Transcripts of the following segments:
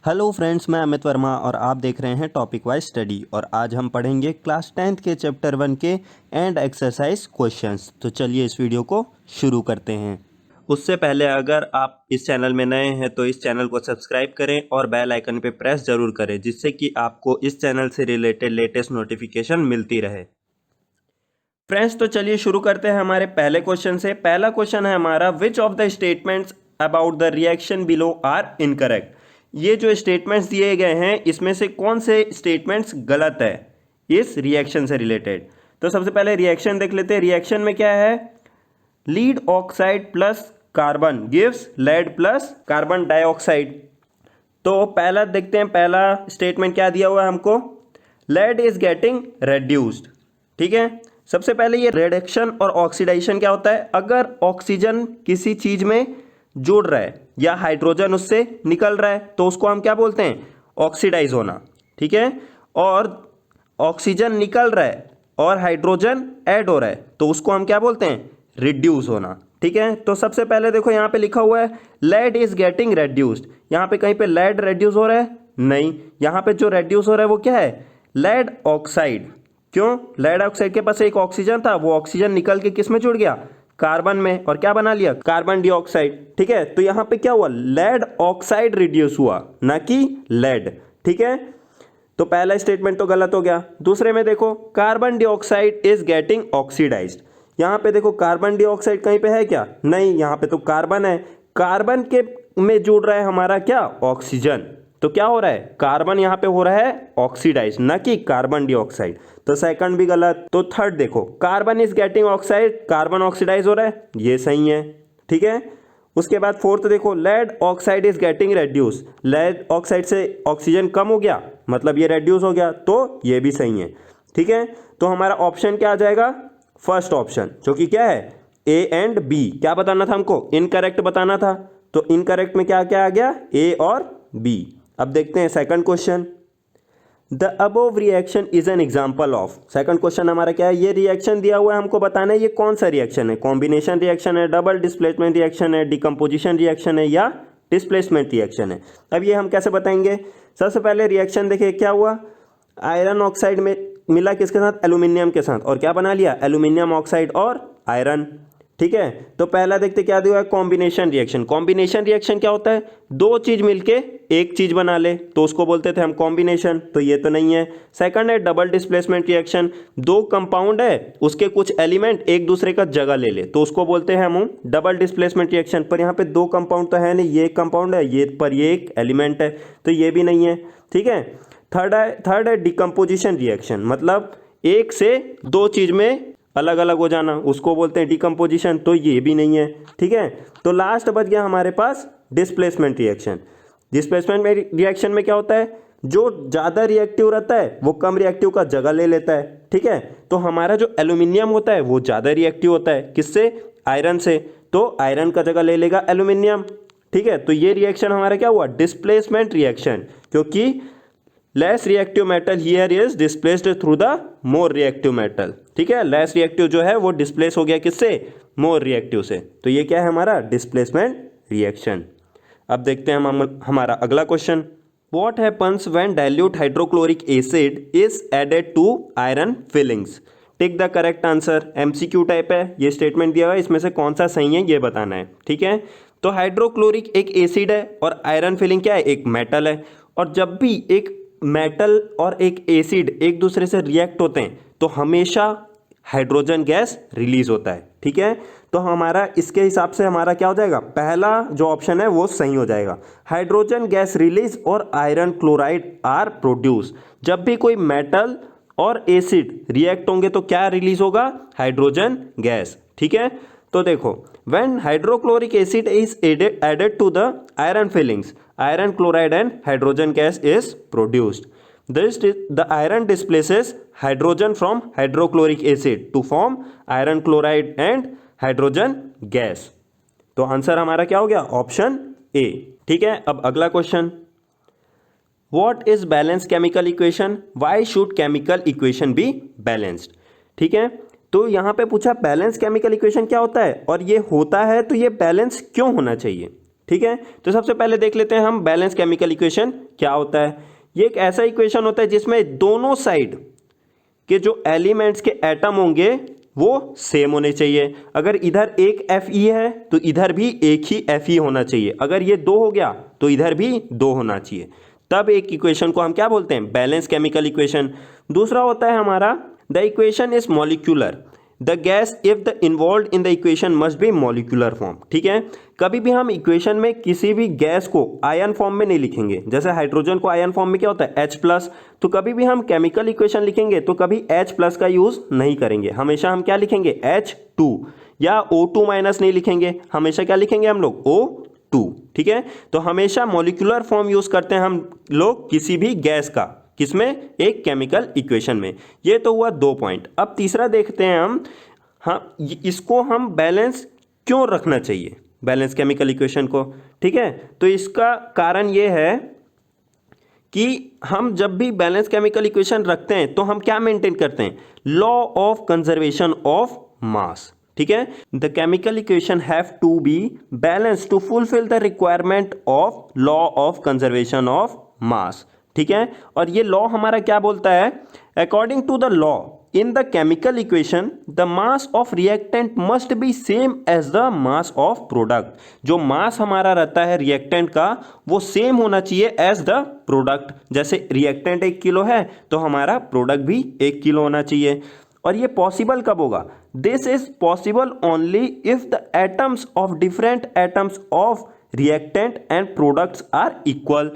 Hello friends, मैं अमित वर्मा और आप देख रहे हैं टॉपिक वाइज स्टडी। और आज हम पढ़ेंगे क्लास 10th के चैप्टर 1 के एंड एक्सरसाइज क्वेश्चंस। तो चलिए इस वीडियो को शुरू करते हैं। उससे पहले अगर आप इस चैनल में नए हैं तो इस चैनल को सब्सक्राइब करें और बेल आइकन पे प्रेस ज़रूर करें, जिससे कि आपको इस चैनल से रिलेटेड लेटेस्ट नोटिफिकेशन मिलती रहे। फ्रेंड्स, तो चलिए शुरू करते हैं हमारे पहले क्वेश्चन से। पहला क्वेश्चन है हमारा, which of the statements about the reaction below are incorrect. ये जो स्टेटमेंट्स दिए गए हैं इसमें से कौन से स्टेटमेंट्स गलत है इस रिएक्शन से रिलेटेड। तो सबसे पहले रिएक्शन देख लेते हैं। रिएक्शन में क्या है, lead oxide plus carbon gives lead plus carbon dioxide. तो पहला देखते हैं, पहला स्टेटमेंट क्या दिया हुआ है हमको, लेड इज गेटिंग रेड्यूस्ड। ठीक है, सबसे पहले ये रिडक्शन और ऑक्सीडाइजेशन क्या होता है, अगर ऑक्सीजन किसी चीज में जुड़ रहा है या हाइड्रोजन उससे निकल रहा है तो उसको हम क्या बोलते हैं, ऑक्सीडाइज होना। ठीक है, और ऑक्सीजन निकल रहा है और हाइड्रोजन ऐड हो रहा है तो उसको हम क्या बोलते हैं, रिड्यूस होना। ठीक है, तो सबसे पहले देखो यहाँ पे लिखा हुआ है लेड इज गेटिंग रेड्यूस्ड। यहाँ पे कहीं पे लेड रेड्यूस हो रहा है, नहीं, यहाँ पे जो रेड्यूस हो रहा है वो क्या है, लेड ऑक्साइड। क्यों, लेड ऑक्साइड के पास एक ऑक्सीजन था, वो ऑक्सीजन निकल के किस में जुड़ गया, कार्बन में, और क्या बना लिया, कार्बन डाइऑक्साइड। ठीक है, तो यहां पे क्या हुआ, लेड ऑक्साइड रिड्यूस हुआ, ना कि लेड। ठीक है, तो पहला स्टेटमेंट तो गलत हो गया। दूसरे में देखो, carbon dioxide is getting oxidised. यहां पे देखो कार्बन डाइऑक्साइड कहीं पे है क्या, नहीं, यहां पे तो कार्बन है, कार्बन के में जुड़ रहा है हमारा क्या, ऑक्सीजन। तो क्या हो रहा है, कार्बन यहां पे हो रहा है ऑक्सीडाइज, ना कि कार्बन डाइऑक्साइड। तो सेकंड भी गलत। तो थर्ड देखो, carbon is getting oxide, carbon oxidise हो रहा है, ये सही है। ठीक है, उसके बाद फोर्थ देखो, lead oxide is getting reduce, lead oxide से ऑक्सीजन कम हो गया, मतलब ये रेड्यूस हो गया, तो ये भी सही है। ठीक है, तो हमारा ऑप्शन क्या आ जाएगा, फर्स्ट ऑप्शन, जो कि क्या है, ए एंड बी। क्या बताना था हमको, इनकरेक्ट बताना था, तो इनकरेक्ट में क्या क्या आ गया, ए और बी। अब देखते हैं second question, the above reaction is an example of. Second question हमारा क्या है, ये रिएक्शन दिया हुआ है, हमको बताना है ये कौन सा रिएक्शन है, कॉम्बिनेशन रिएक्शन है, डबल डिस्प्लेसमेंट रिएक्शन है, डिकम्पोजिशन रिएक्शन है, या डिस्प्लेसमेंट रिएक्शन है। अब ये हम कैसे बताएंगे, सबसे पहले रिएक्शन देखिए क्या हुआ, आयरन ऑक्साइड में मिला किसके साथ, एल्यूमिनियम के साथ, और क्या बना लिया, एल्यूमिनियम ऑक्साइड और आयरन। ठीक है, तो पहला देखते क्या दिया है, कॉम्बिनेशन रिएक्शन। कॉम्बिनेशन रिएक्शन क्या होता है, दो चीज मिलके एक चीज बना ले तो उसको बोलते थे हम कॉम्बिनेशन, तो ये तो नहीं है। सेकंड है डबल डिस्प्लेसमेंट रिएक्शन, दो कंपाउंड है उसके कुछ एलिमेंट एक दूसरे का जगह ले ले तो उसको बोलते हैं हम डबल डिस्प्लेसमेंट रिएक्शन। पर यहाँ पे दो कंपाउंड तो है नहीं, ये एक कंपाउंड है, ये पर ये एक एलिमेंट है, तो ये भी नहीं है। ठीक है, थर्ड है डिकम्पोजिशन रिएक्शन, मतलब एक से दो चीज में अलग अलग हो जाना, उसको बोलते हैं डिकम्पोजिशन, तो ये भी नहीं है। ठीक है, तो लास्ट बच गया हमारे पास डिस्प्लेसमेंट रिएक्शन। डिस्प्लेसमेंट रिएक्शन में क्या होता है, जो ज़्यादा रिएक्टिव रहता है वो कम रिएक्टिव का जगह ले लेता है। ठीक है, तो हमारा जो एल्यूमिनियम होता है वो ज़्यादा रिएक्टिव होता है, किससे, आयरन से, तो आयरन का जगह ले लेगा एल्यूमिनियम। ठीक है, तो ये रिएक्शन हमारा क्या हुआ, डिस्प्लेसमेंट रिएक्शन, क्योंकि less reactive metal here is displaced through the more reactive metal. ठीक है, लेस रिएक्टिव जो है वो डिस्प्लेस हो गया किससे, मोर रिएक्टिव से, तो ये क्या है हमारा डिस्प्लेसमेंट रिएक्शन। अब देखते हैं हम हमारा अगला question, what happens when dilute hydrochloric acid is added to iron filings. Tick the correct answer. MCQ type है, ये स्टेटमेंट दिया हुआ है, इसमें से कौन सा सही है ये बताना है। ठीक है, तो हाइड्रोक्लोरिक एक एसिड है और आयरन फिलिंग क्या है, एक मेटल है, और जब भी एक मेटल और एक एसिड एक दूसरे से रिएक्ट होते हैं तो हमेशा हाइड्रोजन गैस रिलीज होता है। ठीक है, तो हमारा इसके हिसाब से हमारा क्या हो जाएगा, पहला जो ऑप्शन है वो सही हो जाएगा, हाइड्रोजन गैस रिलीज और आयरन क्लोराइड आर प्रोड्यूस। जब भी कोई मेटल और एसिड रिएक्ट होंगे तो क्या रिलीज होगा, हाइड्रोजन गैस। ठीक है, तो देखो, when hydrochloric acid is added to the iron filings, iron chloride and hydrogen gas is produced. The iron displaces hydrogen from hydrochloric acid to form iron chloride and hydrogen gas. तो answer हमारा क्या हो गया, option A. ठीक है, अब अगला question, what is balance chemical equation, why should chemical equation be balanced. ठीक है, तो यहां पे पूछा बैलेंस केमिकल इक्वेशन क्या होता है, और ये होता है तो ये बैलेंस क्यों होना चाहिए। ठीक है, तो सबसे पहले देख लेते हैं हम बैलेंस केमिकल इक्वेशन क्या होता है। ये एक ऐसा इक्वेशन होता है जिसमें दोनों साइड के जो एलिमेंट्स के एटम होंगे वो सेम होने चाहिए। अगर इधर एक Fe है तो इधर भी एक ही Fe होना चाहिए। अगर ये 2 हो गया तो इधर भी 2 होना चाहिए। तब एक इक्वेशन को हम क्या बोलते हैं, बैलेंस केमिकल इक्वेशन। दूसरा होता है हमारा the equation is molecular, the gas if the involve in the equation must be molecular form. ठीक है, कभी भी हम इक्वेशन में किसी भी गैस को आयन फॉर्म में नहीं लिखेंगे। जैसे हाइड्रोजन को आयन फॉर्म में क्या होता है H+, तो कभी भी हम केमिकल इक्वेशन लिखेंगे तो कभी H+ का यूज नहीं करेंगे, हमेशा हम क्या लिखेंगे H2, या O2- नहीं लिखेंगे, हमेशा क्या लिखेंगे हम लोग O2। ठीक है, तो हमेशा मॉलिक्यूलर फॉर्म यूज करते हैं हम लोग किसी भी गैस का, किसमें, एक केमिकल इक्वेशन में। ये तो हुआ 2 पॉइंट। अब तीसरा देखते हैं हम, हाँ इसको हम बैलेंस क्यों रखना चाहिए, बैलेंस केमिकल इक्वेशन को। ठीक है, तो इसका कारण ये है कि हम जब भी बैलेंस केमिकल इक्वेशन रखते हैं तो हम क्या मेंटेन करते हैं, law of conservation of mass. ठीक है, the chemical equation have to be balance to fulfil the requirement of law of conservation of mass. ठीक है, और ये लॉ हमारा क्या बोलता है, according to the law in the chemical equation the mass of reactant must be same as the mass of product. जो mass हमारा रहता है रिएक्टेंट का वो सेम होना चाहिए एज द प्रोडक्ट। जैसे रिएक्टेंट 1 किलो है तो हमारा प्रोडक्ट भी 1 किलो होना चाहिए। और ये पॉसिबल कब होगा, this is possible only if the atoms of different atoms of reactant and products are equal.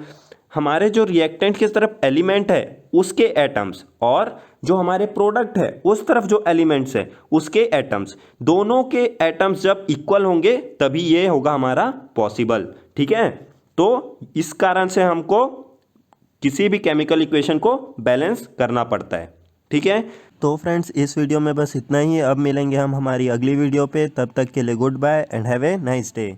हमारे जो रिएक्टेंट की तरफ एलिमेंट है उसके एटम्स और जो हमारे प्रोडक्ट है उस तरफ जो एलिमेंट्स है उसके एटम्स, दोनों के एटम्स जब इक्वल होंगे तभी ये होगा हमारा पॉसिबल। ठीक है, तो इस कारण से हमको किसी भी केमिकल इक्वेशन को बैलेंस करना पड़ता है। ठीक है, तो फ्रेंड्स इस वीडियो में बस इतना ही। अब मिलेंगे हम हमारी अगली वीडियो पे, तब तक के लिए goodbye and have a nice day.